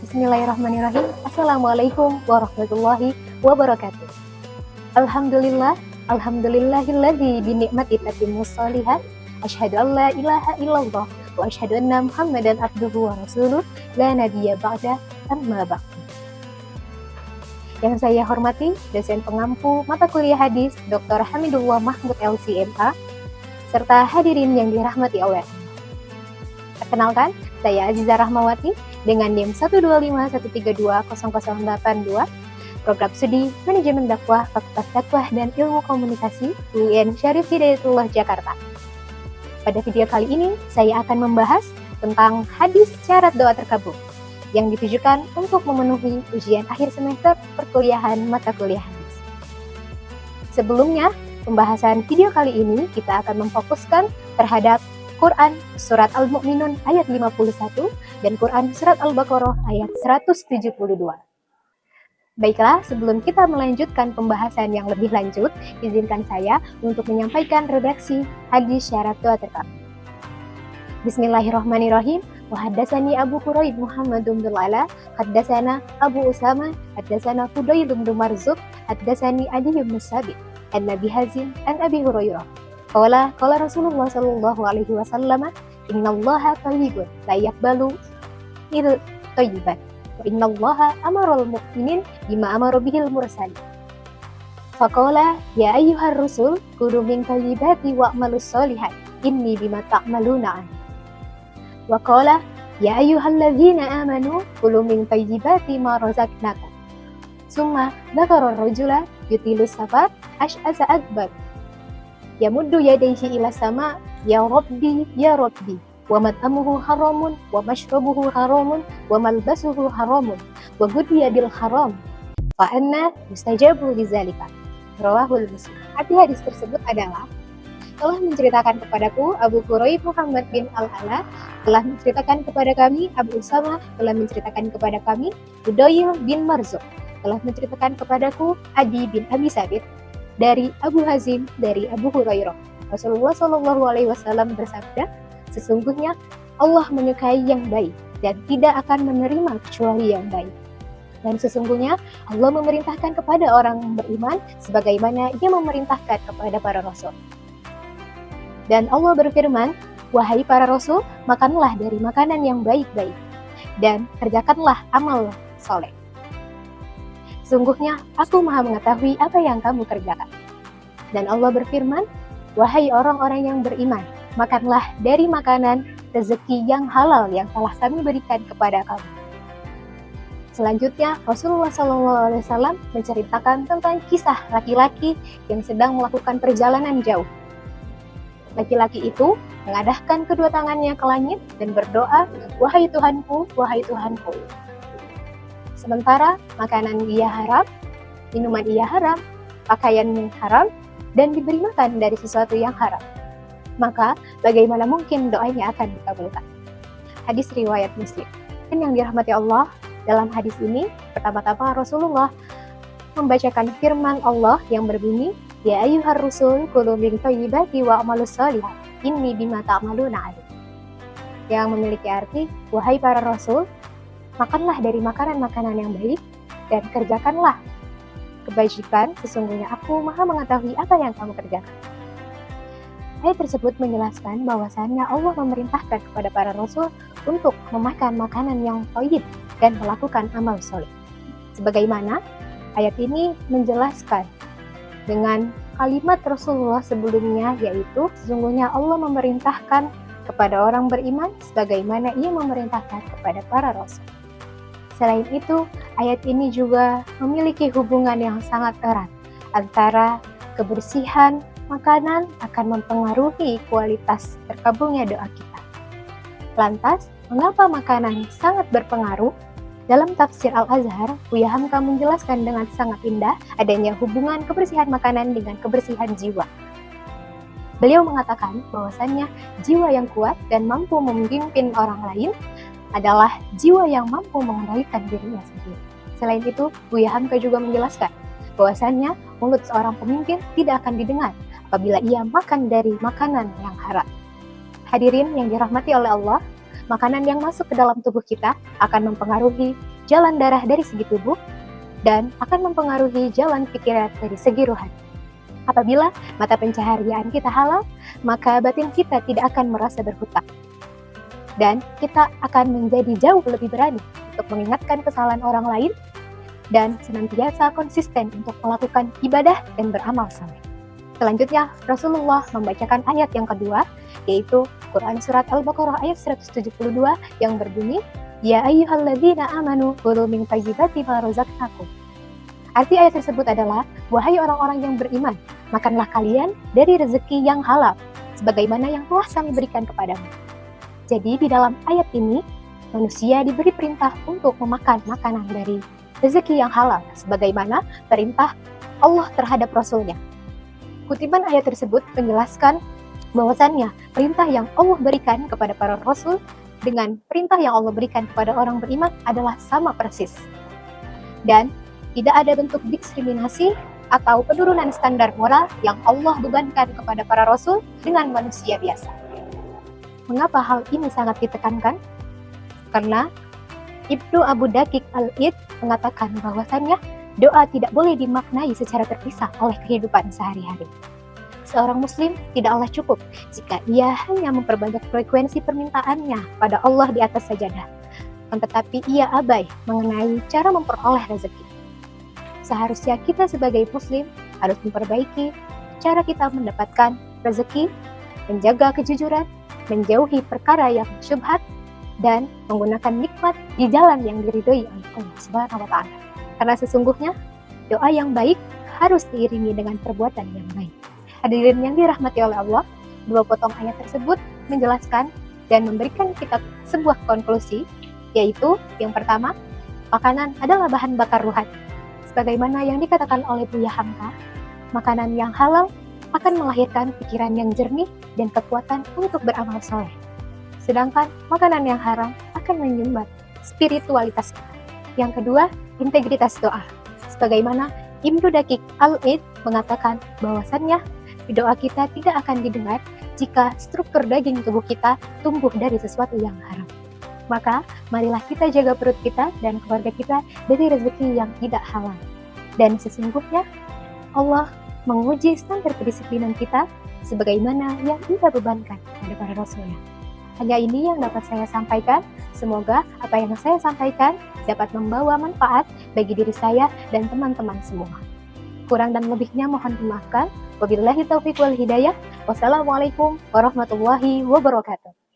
Bismillahirrahmanirrahim. Assalamualaikum warahmatullahi wabarakatuh. Alhamdulillah, alhamdulillahilladzi binikmati tatimmus shalihat. Asyhadu an la ilaha illallah wa asyhadu anna Muhammadan abduhu wa rasuluh la nabiyya ba'da amma ba'd. Yang saya hormati dosen pengampu mata kuliah hadis Dr. Hamidullah Mahmud LC.MA serta hadirin yang dirahmati Allah. Perkenalkan, saya Aziza Rahmawati dengan NIM 12513200082, Program Studi Manajemen Dakwah Fakultas Dakwah dan Ilmu Komunikasi UIN Syarif Hidayatullah Jakarta. Pada video kali ini, saya akan membahas tentang hadis syarat doa terkabul yang ditujukan untuk memenuhi ujian akhir semester perkuliahan mata kuliah hadis. Sebelumnya, pembahasan video kali ini kita akan memfokuskan terhadap Quran Surat Al-Mu'minun ayat 51 dan Quran Surat Al-Baqarah ayat 172. Baiklah, sebelum kita melanjutkan pembahasan yang lebih lanjut, izinkan saya untuk menyampaikan redaksi hadis syarat doa terkabul. Bismillahirrahmanirrahim. Wa haddatsani Abu Quraib Muhammad bin Ala, haddatsana Abu Usama, haddatsana Fudail bin Marzuq, haddatsani Adi bin Sabit, an Nabi Hazim, an Abi Hurairah. Qala Rasulullah sallallahu alaihi wasallam, innallaha thayyibun la yaqbalu illa thayyiban. Wa innallaha amara al-mu'minin bima amara bihil mursalin. Faqala ya ayyuhar rusul kulu min thayyibati wa'malus sholihat inni bima ta'maluna. Wa qala ya ayyuhalladzina amanu kulu min thayyibati ma razaqnakum. Summa dzakara ar-rajula yutilus safar ash'asa akbar yamuddu yadayhi ila sama ya rabbi wa mat'amuhu haramun wa mashrabuhu haramun wa malbasuhu haramun wa ghudhiya bil haram fa anna yustajabu lidzalika. Rawahul Muslim. Arti hadis tersebut adalah telah menceritakan kepadaku Abu Quraib Muhammad bin Al-Ala, telah menceritakan kepada kami Abu Usama, telah menceritakan kepada kami Fudail bin Marzuq, telah menceritakan kepadaku Adi bin Abi Sabit dari Abu Hazim dari Abu Hurairah. Rasulullah Shallallahu Alaihi Wasallam bersabda, sesungguhnya Allah menyukai yang baik dan tidak akan menerima kecuali yang baik. Dan sesungguhnya Allah memerintahkan kepada orang beriman sebagaimana Ia memerintahkan kepada para rasul. Dan Allah berfirman, wahai para rasul, makanlah dari makanan yang baik-baik dan kerjakanlah amal soleh. Sungguhnya aku maha mengetahui apa yang kamu kerjakan. Dan Allah berfirman, wahai orang-orang yang beriman, makanlah dari makanan rezeki yang halal yang telah kami berikan kepada kamu. Selanjutnya, Rasulullah SAW menceritakan tentang kisah laki-laki yang sedang melakukan perjalanan jauh. Laki-laki itu mengadahkan kedua tangannya ke langit dan berdoa, wahai Tuhanku, wahai Tuhanku. Sementara makanan ia haram, minuman ia haram, pakaian haram, dan diberi makan dari sesuatu yang haram. Maka bagaimana mungkin doanya akan dikabulkan? Hadis riwayat Muslim. Dan yang dirahmati Allah, dalam hadis ini pertama-tama Rasulullah membacakan firman Allah yang berbunyi, ya ayyuhar rusul kulu min thayyibati wa'malus sholihat inni bima ta'maluna alim. Yang memiliki arti, wahai para rasul, makanlah dari makanan-makanan yang baik dan kerjakanlah kebajikan, sesungguhnya aku maha mengetahui apa yang kamu kerjakan. Ayat tersebut menjelaskan bahwasannya Allah memerintahkan kepada para rasul untuk memakan makanan yang thayyib dan melakukan amal soleh. Sebagaimana ayat ini menjelaskan dengan kalimat Rasulullah sebelumnya, yaitu sesungguhnya Allah memerintahkan kepada orang beriman sebagaimana Ia memerintahkan kepada para rasul. Selain itu, ayat ini juga memiliki hubungan yang sangat erat antara kebersihan makanan akan mempengaruhi kualitas terkabulnya doa kita. Lantas, mengapa makanan sangat berpengaruh? Dalam tafsir Al-Azhar, Buya Hamka menjelaskan dengan sangat indah adanya hubungan kebersihan makanan dengan kebersihan jiwa. Beliau mengatakan bahwasannya jiwa yang kuat dan mampu memimpin orang lain adalah jiwa yang mampu mengendalikan dirinya sendiri. Selain itu, Buya Hamka juga menjelaskan bahwasannya mulut seorang pemimpin tidak akan didengar apabila ia makan dari makanan yang haram. Hadirin yang dirahmati oleh Allah, makanan yang masuk ke dalam tubuh kita akan mempengaruhi jalan darah dari segi tubuh dan akan mempengaruhi jalan pikiran dari segi rohani. Apabila mata pencaharian kita halal, maka batin kita tidak akan merasa berhutang. Dan kita akan menjadi jauh lebih berani untuk mengingatkan kesalahan orang lain dan senantiasa konsisten untuk melakukan ibadah dan beramal saleh. Selanjutnya, Rasulullah membacakan ayat yang kedua, yaitu Quran Surat Al-Baqarah ayat 172 yang berbunyi, Ya ayyuhalladzina amanu kulu min thayyibati ma razaqnakum. Arti ayat tersebut adalah, wahai orang-orang yang beriman, makanlah kalian dari rezeki yang halal, sebagaimana yang telah kami berikan kepadamu. Jadi di dalam ayat ini, manusia diberi perintah untuk memakan makanan dari rezeki yang halal, sebagaimana perintah Allah terhadap Rasul-Nya. Kutipan ayat tersebut menjelaskan bahwasannya perintah yang Allah berikan kepada para Rasul dengan perintah yang Allah berikan kepada orang beriman adalah sama persis. Dan tidak ada bentuk diskriminasi atau penurunan standar moral yang Allah bebankan kepada para Rasul dengan manusia biasa. Mengapa hal ini sangat ditekankan? Karena Ibnu Abu Daqiq Al-Id mengatakan bahwasannya doa tidak boleh dimaknai secara terpisah oleh kehidupan sehari-hari. Seorang muslim tidaklah cukup jika ia hanya memperbanyak frekuensi permintaannya pada Allah di atas sajadah, tetapi ia abai mengenai cara memperoleh rezeki. Seharusnya kita sebagai muslim harus memperbaiki cara kita mendapatkan rezeki, menjaga kejujuran, menjauhi perkara yang syubhat, dan menggunakan nikmat di jalan yang diridhoi oleh Allah Subhanahu wa Ta'ala. Karena sesungguhnya doa yang baik harus diiringi dengan perbuatan yang baik. Hadirin yang dirahmati oleh Allah, dua potong ayat tersebut menjelaskan dan memberikan kita sebuah konklusi, yaitu yang pertama, makanan adalah bahan bakar rohani. Sebagaimana yang dikatakan oleh Buya Hamka, makanan yang halal akan melahirkan pikiran yang jernih dan kekuatan untuk beramal soleh. Sedangkan makanan yang haram akan menyumbat spiritualitas kita. Yang kedua, integritas doa. Sebagaimana Ibnu Daqiq Al-Id mengatakan bahwasannya doa kita tidak akan didengar jika struktur daging tubuh kita tumbuh dari sesuatu yang haram. Maka marilah kita jaga perut kita dan keluarga kita dari rezeki yang tidak halal. Dan sesungguhnya Allah menguji standar kedisiplinan kita sebagaimana yang Ia bebankan pada para Rasulnya. Hanya ini yang dapat saya sampaikan. Semoga apa yang saya sampaikan dapat membawa manfaat bagi diri saya dan teman-teman semua. Kurang dan lebihnya mohon dimaafkan. Wabillahi taufiq wal hidayah. Wassalamualaikum warahmatullahi wabarakatuh.